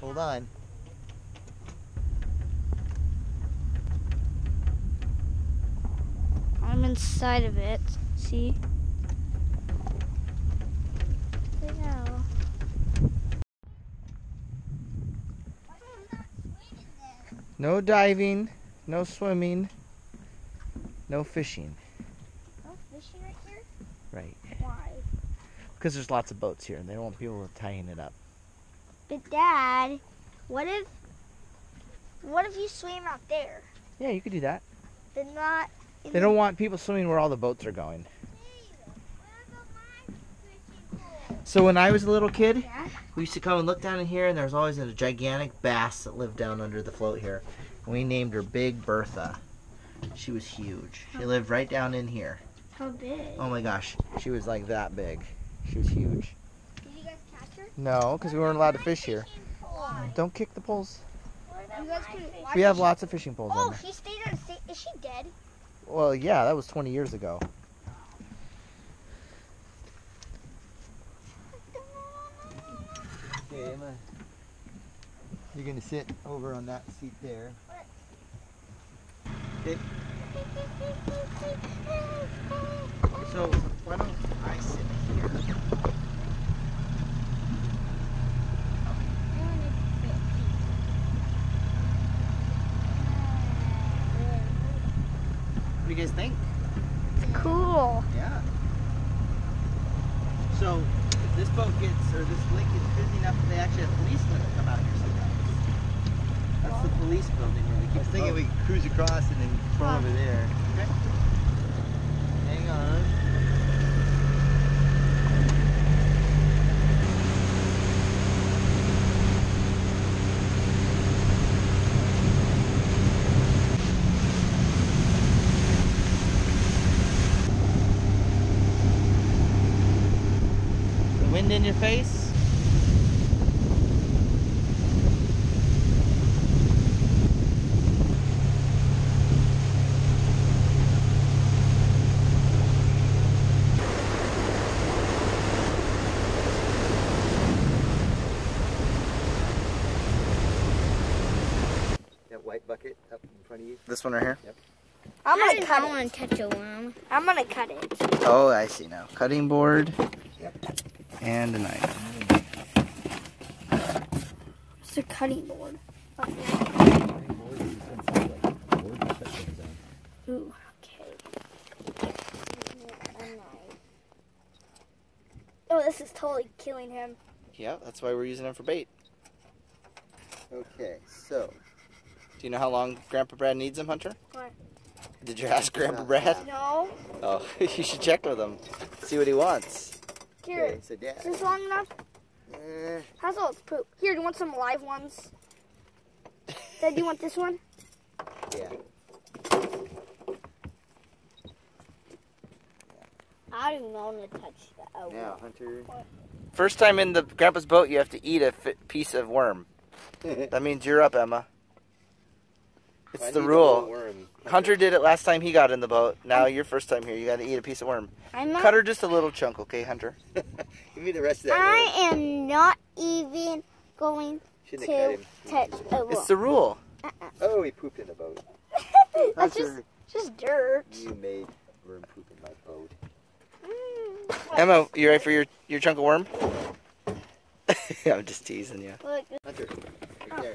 Hold on. I'm inside of it. See? Yeah. No diving, no swimming, no fishing. No fishing right here? Right. Why? Because there's lots of boats here and they don't want people tying it up. But Dad, what if you swim out there? Yeah, you could do that. But not in They don't want people swimming where all the boats are going. So when I was a little kid, Yeah? we used to come and look down in here, and there was always a gigantic bass that lived down under the float here. And we named her Big Bertha. She was huge. She lived right down in here. How big? Oh my gosh, she was like that big. She was huge. Did you guys catch her? No, because we weren't allowed to fish here. Why? Don't kick the poles. You guys can, We have lots of fishing poles on Oh, there. she stayed on state. Is she dead? Well, yeah, that was 20 years ago. Okay, Emma, you're going to sit over on that seat there. Okay. So, why don't I sit here? What do you guys think? Cool. Yeah. So, if this boat gets, or this lake gets busy enough, they actually have policemen that come out here sometimes. That's the police building where they keep. I was thinking we could cruise across and then pull over there. Okay. Hang on. The wind in your face. White bucket up in front of you. This one right here? Yep. I'm gonna cut it. I want to touch a worm. I'm gonna cut it. Oh, I see now. Cutting board. Yep. And a knife. It's a cutting board. Ooh, okay. Oh, this is totally killing him. Yeah, that's why we're using them for bait. Okay, so. Do you know how long Grandpa Brad needs them, Hunter? What? Did you ask Grandpa Brad? No. Oh, you should check with him. See what he wants. Here, Okay, so Dad. is this long enough? How's all its poop? Here, do you want some live ones? Dad, do you want this one? Yeah. I don't want to touch that. Oh, Now, Hunter. First time in the Grandpa's boat, you have to eat a piece of worm. That means you're up, Emma. It's the rule. Hunter did it last time he got in the boat. Now your first time here, you got to eat a piece of worm. Cut her just a little chunk, okay, Hunter? Give me the rest of that I worm. am not even going Shouldn't to have cut him. touch a worm. It's the rule. Oh, he pooped in the boat. That's Hunter, just dirt. you made worm poop in my boat. Emma, you ready for your chunk of worm? I'm just teasing you. Look, Hunter, right there.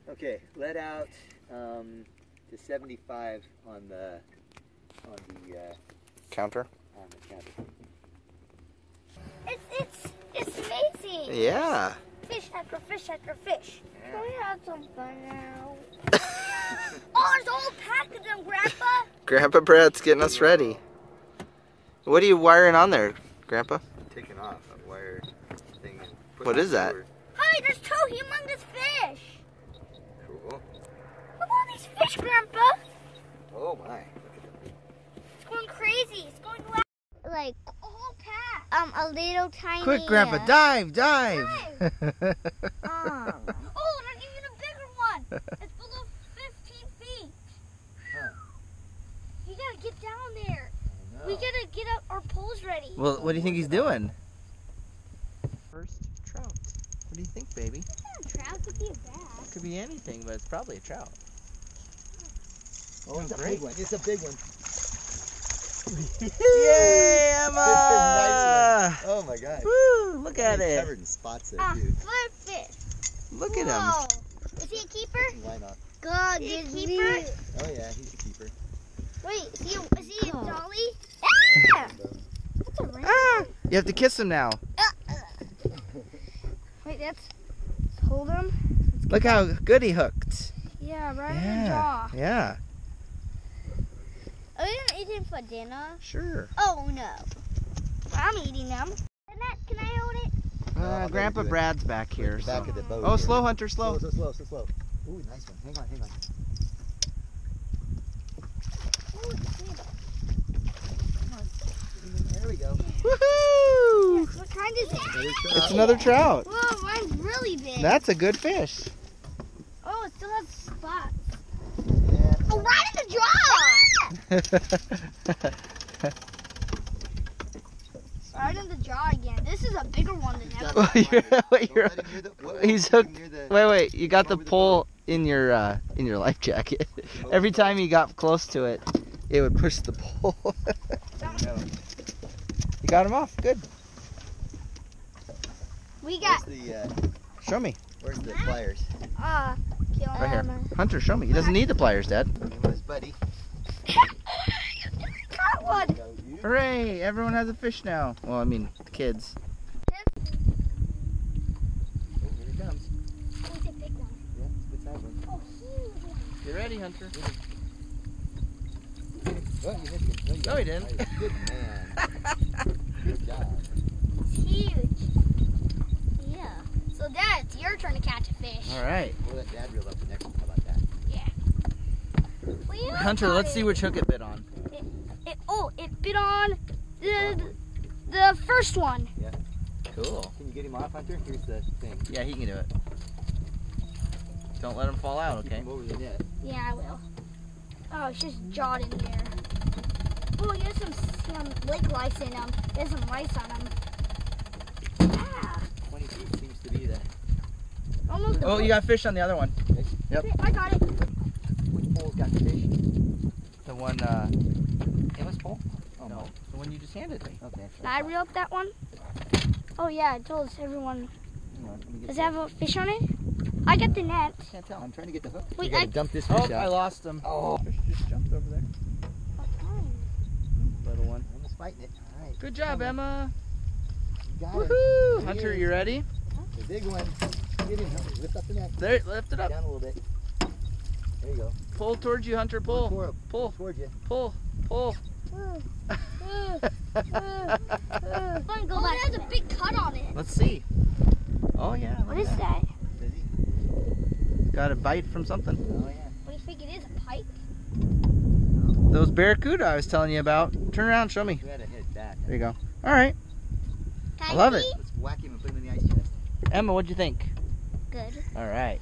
Okay, let out to 75 on the Counter? counter. it's amazing. Yeah. Fish after fish after fish. Yeah. Can we have some fun now? Oh, there's a whole pack of them, Grandpa. Grandpa Brad's getting us ready. What are you wiring on there, Grandpa? Taking off a wire thing. And What is that? Hi, there's two humongous fish. Cool. Look at all these fish, Grandpa. Oh my. It's going crazy. It's going loud. Like a whole pack. A little tiny. Quick, Grandpa, dive, dive. Oh, there's even a bigger one. It's below 15 feet. Huh. You gotta get down there. I know. We gotta get up our poles ready. Well, what do you think he's doing? First trout. What do you think, baby? Trout could be a bass. It could be anything, but it's probably a trout. Oh, it's a great. big one. It's a big one. Yay, Emma! Nice one. Oh my God. Woo! Look at He's it. covered in spots there, dude. Flip fish. Look at him. Whoa. Is he a keeper? Why not? Good. Is he a keeper? Oh yeah, he's a keeper. Wait, is he a dolly? Yeah. That's a rainbow. Ah, you have to kiss him now. Wait, let's hold him. Look how good he hooked. Yeah, right in the jaw. Yeah. Are we gonna eat him for dinner? Sure. Oh no. I'm eating them. Can I hold it? Grandpa Brad's back here. The back of the boat. Oh, here. slow, Hunter, slow. Slow. Ooh, nice one. Hang on. There we go. Woohoo! What kind is it? It's another trout. Whoa, mine's really big. That's a good fish. Oh, it still has spots. Yeah. Oh, right in the jaw! Right in the jaw again. This is a bigger one than ever. He's hooked. Wait. You got the pole in your life jacket. Every time he got close to it, it would push the pole. You got him off. Good. We got. Show me. Where's the pliers? Right here. Hunter, show me. He doesn't need the pliers, Dad. His buddy. Caught one. Hooray! Everyone has a fish now. Well, I mean, the kids. Oh, here he comes. Oh, it's a big one. Yeah, it's a good size one. Oh, huge one. Get ready, Hunter. Oh, you hit it. No, he didn't. Nice. Good man. Good job. It's huge. Yeah. So, Dad, it's your turn to catch a fish. All right. We'll let Dad reel up the next one. How about that? Yeah. Hunter, let's see which hook it bit on. It bit on the first one. Yeah. Cool. Can you get him off, Hunter? Here's the thing. Yeah, he can do it. Don't let him fall out, Keep okay? him over the net. Yeah, I will. Oh, it's just jawed in there. Oh, there's some lake lice in them. There's some lice on them. Ah, 20 feet seems to be the... almost. Oh, you got fish on the other one. Yep. I got it. Which pole's got the fish? The one, Emma's pole? Oh, no, the one you just handed me. Okay. Can I reel up that one? Oh, yeah, I told everyone. Hang on, let me get Does it have a fish on it? I got the net. I can't tell. I'm trying to get the hook. Wait, You gotta I- dump this Oh, fish I out. lost him. Oh. Fish just jumped over there. Little one. Almost fighting it. All right. Good job, Emma. You got Woohoo! it. There he Hunter, is. you ready? The big one. Get him, Hunter. Lift up the net. There, lift it up. Down a little bit. There you go. Pull towards you, Hunter. Pull. Pull. Towards you. Pull. Pull. There's a big cut on it. Let's see. Oh, yeah. What is that? Busy? Got a bite from something. Oh, yeah. What do you think it is? A pike? Those barracuda I was telling you about. Turn around, show me. We had to hit that. There you go. All right. Can I love it. see? Let's whack him and put him in the ice chest. Emma, what'd you think? Good. All right.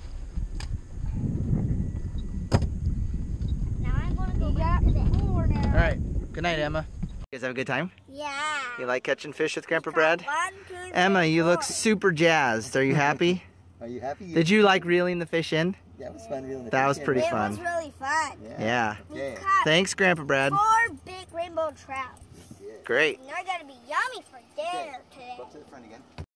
Now I'm going to go back to the more now. All right. Good night, Emma. You guys have a good time? Yeah. You like catching fish with Grandpa Brad? 1, 2, 3, Emma, you look 4. super jazzed. Are you happy? Are you happy? Did you like reeling the fish in? Yeah, it was fun reeling the That fish was in. pretty It fun. was really fun. Yeah. Okay. Thanks, Grandpa Brad. 4 big rainbow trout. Great. And they're going to be yummy for dinner today. Go up to the front again.